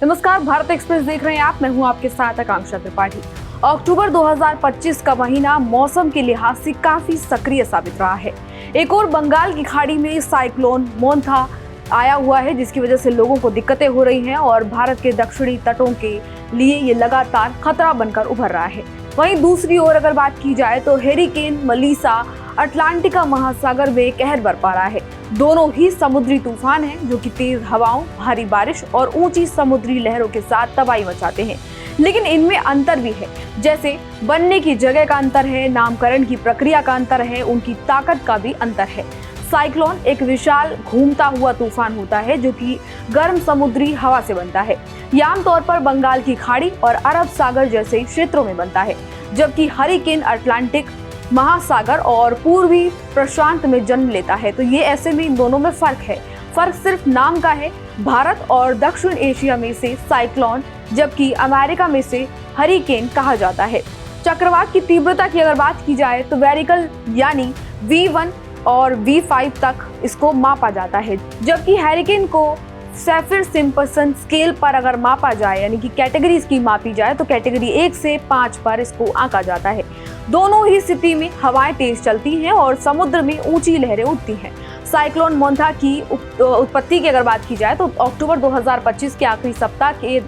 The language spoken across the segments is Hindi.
नमस्कार, भारत एक्सप्रेस देख रहे हैं आप। मैं हूं आपके साथ आकांक्षा त्रिपाठी। अक्टूबर 2025 का महीना मौसम के लिहाज से काफी सक्रिय साबित रहा है। एक और बंगाल की खाड़ी में साइक्लोन मोंथा आया हुआ है, जिसकी वजह से लोगों को दिक्कतें हो रही हैं और भारत के दक्षिणी तटों के लिए ये लगातार खतरा बनकर उभर रहा है। वहीं दूसरी ओर अगर बात की जाए तो हेरिकेन मेलिसा अटलांटिक महासागर में कहर बरपा रहा है। दोनों ही समुद्री तूफान हैं जो कि तेज हवाओं, भारी बारिश और ऊंची समुद्री लहरों के साथ तबाही मचाते हैं। लेकिन इनमें अंतर भी है, जैसे बनने की जगह का अंतर है, नामकरण की प्रक्रिया का अंतर है, उनकी ताकत का भी अंतर है। साइक्लोन एक विशाल घूमता हुआ तूफान होता है जो कि गर्म समुद्री हवा से बनता है। यह आमतौर पर बंगाल की खाड़ी और अरब सागर जैसे क्षेत्रों में बनता है, जबकि हरिकेन अटलांटिक महासागर और पूर्वी प्रशांत में जन्म लेता है। तो ये ऐसे में इन दोनों में फर्क है। फर्क सिर्फ नाम का है। भारत और दक्षिण एशिया में से साइक्लोन, जबकि अमेरिका में से हरिकेन कहा जाता है। चक्रवात की तीव्रता की अगर बात की जाए तो वेरिकल यानी V1 और V5 तक इसको मापा जाता है, जबकि हैरिकेन को सैफिर सिम्पसन स्केल पर अगर मापा जाए यानी कि कैटेगरी इसकी मापी जाए तो कैटेगरी 1 से 5 पर इसको आंका जाता है। दोनों ही स्थिति में हवाएं तेज चलती हैं और समुद्र में ऊंची लहरें उठती हैं। साइक्लोन मोंथा की उत्पत्ति की अगर बात की जाए तो अक्टूबर 2025 के आखिरी सप्ताह के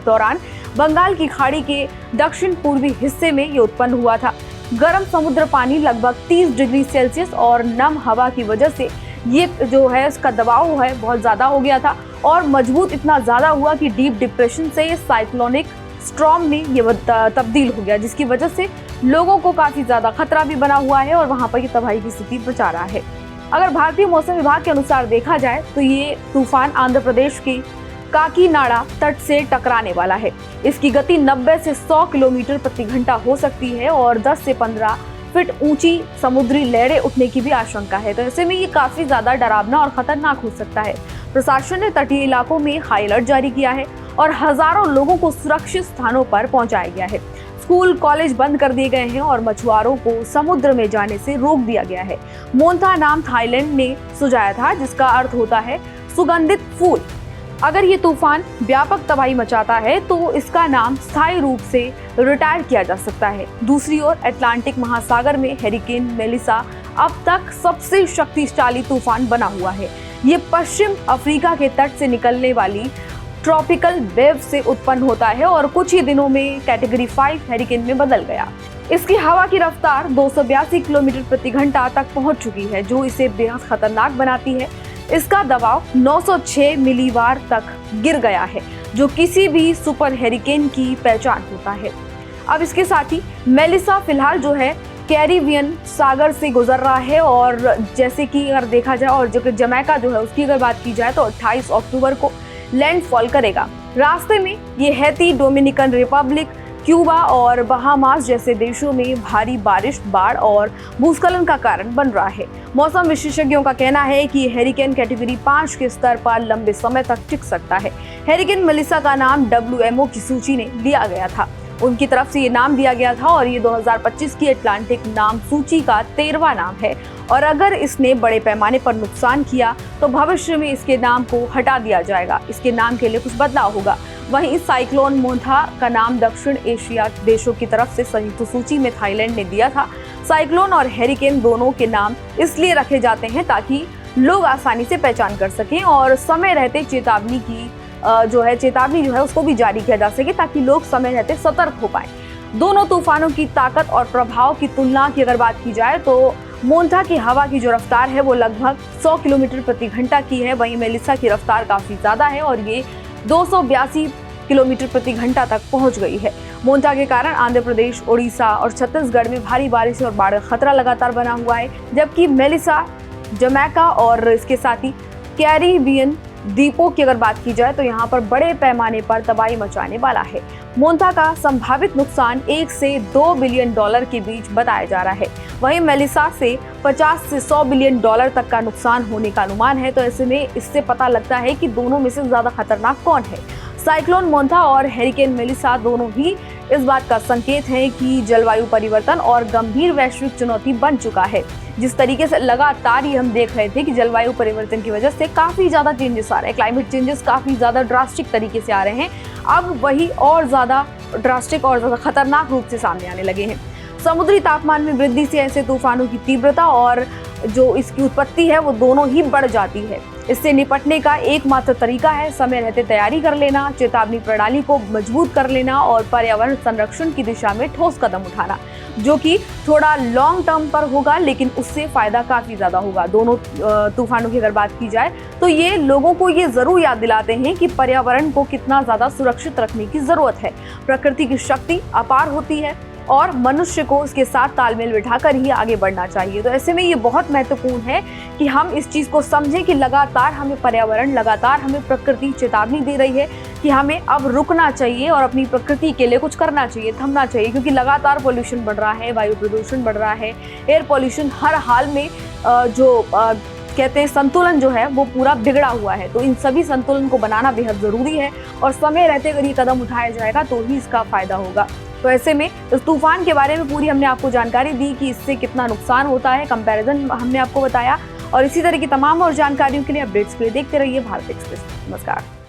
दौरान बंगाल की खाड़ी के दक्षिण पूर्वी हिस्से में ये उत्पन्न हुआ था। गर्म समुद्र पानी लगभग 30 डिग्री सेल्सियस और नम हवा की वजह से ये जो है इसका दबाव है बहुत ज्यादा हो गया था और मजबूत इतना ज्यादा हुआ कि डीप डिप्रेशन से साइक्लोनिक स्टॉर्म में ये तब्दील हो गया, जिसकी वजह से लोगों को काफी ज्यादा खतरा भी बना हुआ है और वहां पर ये तबाही की स्थिति बचा रहा है। अगर भारतीय मौसम विभाग के अनुसार देखा जाए तो ये तूफान आंध्र प्रदेश की काकीनाडा तट से टकराने वाला है। इसकी गति 90 से 100 किलोमीटर प्रति घंटा हो सकती है और 10 से 15 फीट ऊंची समुद्री लहरें उठने की भी आशंका है। तो ऐसे में ये काफी ज्यादा डरावना और खतरनाक हो सकता है। प्रशासन ने तटीय इलाकों में हाई अलर्ट जारी किया है और हजारों लोगों को सुरक्षित स्थानों पर पहुंचाया गया है। स्कूल कॉलेज बंद कर दिए गए हैं और मछुआरों को समुद्र में जाने से रोक दिया गया है। मोंथा नाम थाईलैंड ने सुझाया था, जिसका अर्थ होता है सुगंधित फूल। अगर ये तूफान व्यापक तबाही मचाता है तो इसका नाम स्थायी रूप से रिटायर किया जा सकता है। दूसरी ओर अटलांटिक महासागर में हेरिकेन मेलिसा अब तक सबसे शक्तिशाली तूफान बना हुआ है। ये पश्चिम अफ्रीका के तट से निकलने वाली ट्रॉपिकल वेव से उत्पन्न होता है और कुछ ही दिनों में कैटेगरी 5 हेरिकेन में बदल गया। इसकी हवा की रफ्तार 282 किलोमीटर प्रति घंटा तक पहुंच चुकी है, जो इसे बेहद खतरनाक बनाती है। इसका दबाव 906 मिलीबार तक गिर गया है, जो किसी भी सुपर हेरिकेन की पहचान होता है। अब इसके साथ ही मेलिसा फिलहाल जो है कैरिबियन सागर से गुजर रहा है और जैसे कि अगर देखा जाए और जो जमैका जो है उसकी अगर बात की जाए तो 28 अक्टूबर को लैंडफॉल करेगा। रास्ते में ये हैती, डोमिनिकन रिपब्लिक, क्यूबा और बहामास जैसे देशों में भारी बारिश, बाढ़ और भूस्खलन का कारण बन रहा है। मौसम विशेषज्ञों का कहना है कि हेरिकेन कैटेगरी 5 के स्तर पर लंबे समय तक टिक सकता है। हेरिकेन मेलिसा का नाम WMO की सूची ने दिया गया था, उनकी तरफ से ये नाम दिया गया था और ये 2025 की अटलांटिक नाम सूची का 13वां नाम है और अगर इसने बड़े पैमाने पर नुकसान किया तो भविष्य में इसके नाम को हटा दिया जाएगा। इसके नाम के लिए कुछ बदलाव होगा। वहीं साइक्लोन मोंथा का नाम दक्षिण एशिया देशों की तरफ से संयुक्त सूची में थाईलैंड ने दिया था। साइक्लोन और हेरिकेन दोनों के नाम इसलिए रखे जाते हैं ताकि लोग आसानी से पहचान कर सकें और समय रहते चेतावनी जो है उसको भी जारी किया जा सके ताकि लोग समय रहते सतर्क हो पाए। दोनों तूफानों की ताकत और प्रभाव की तुलना की अगर बात की जाए तो मोंथा की हवा की जो रफ्तार है वो लगभग 100 किलोमीटर प्रति घंटा की है, वहीं मेलिसा की रफ्तार काफी ज्यादा है और ये 282 किलोमीटर प्रति घंटा तक पहुंच गई है। मोंथा के कारण आंध्र प्रदेश, ओडिशा और छत्तीसगढ़ में भारी बारिश और बाढ़ का खतरा लगातार बना हुआ है, जबकि मेलिसा जमैका और इसके साथ ही कैरिबियन द्वीपों की अगर बात की जाए तो यहाँ पर बड़े पैमाने पर तबाही मचाने वाला है। मोंथा का संभावित नुकसान 1 से 2 बिलियन डॉलर के बीच बताया जा रहा है। वहीं मेलिसा से 50 से 100 बिलियन डॉलर तक का नुकसान होने का अनुमान है। तो ऐसे में इससे पता लगता है कि दोनों में से ज्यादा खतरनाक कौन है। साइक्लोन मोंथा और हेरिकेन मेलिसा दोनों ही इस बात का संकेत है कि जलवायु परिवर्तन और गंभीर वैश्विक चुनौती बन चुका है। जिस तरीके से लगातार ये हम देख रहे थे कि जलवायु परिवर्तन की वजह से काफी ज्यादा चेंजेस आ रहे हैं, क्लाइमेट चेंजेस काफी ज्यादा ड्रास्टिक तरीके से आ रहे हैं, अब वही और ज्यादा ड्रास्टिक और ज्यादा खतरनाक रूप से सामने आने लगे हैं। समुद्री तापमान में वृद्धि से ऐसे तूफानों की तीव्रता और जो इसकी उत्पत्ति है वो दोनों ही बढ़ जाती है। इससे निपटने का एकमात्र तरीका है समय रहते तैयारी कर लेना, चेतावनी प्रणाली को मजबूत कर लेना और पर्यावरण संरक्षण की दिशा में ठोस कदम उठाना, जो कि थोड़ा लॉन्ग टर्म पर होगा लेकिन उससे फायदा काफी ज्यादा होगा। दोनों तूफानों की अगर बात की जाए तो ये लोगों को ये जरूर याद दिलाते हैं कि पर्यावरण को कितना ज्यादा सुरक्षित रखने की जरूरत है। प्रकृति की शक्ति अपार होती है और मनुष्य को उसके साथ तालमेल बिठाकर ही आगे बढ़ना चाहिए। तो ऐसे में ये बहुत महत्वपूर्ण है कि हम इस चीज़ को समझें कि लगातार हमें पर्यावरण, लगातार हमें प्रकृति चेतावनी दे रही है कि हमें अब रुकना चाहिए और अपनी प्रकृति के लिए कुछ करना चाहिए, थमना चाहिए, क्योंकि लगातार पोल्यूशन बढ़ रहा है, वायु प्रदूषण बढ़ रहा है, एयर पॉल्यूशन हर हाल में कहते हैं संतुलन जो है वो पूरा बिगड़ा हुआ है। तो इन सभी संतुलन को बनाना बेहद ज़रूरी है और समय रहते अगर ये कदम उठाया जाएगा तो ही इसका फायदा होगा। तो ऐसे में इस तूफान के बारे में पूरी हमने आपको जानकारी दी कि इससे कितना नुकसान होता है, कंपैरिजन हमने आपको बताया, और इसी तरह की तमाम और जानकारियों के लिए अपडेट्स के लिए देखते रहिए भारत एक्सप्रेस। नमस्कार।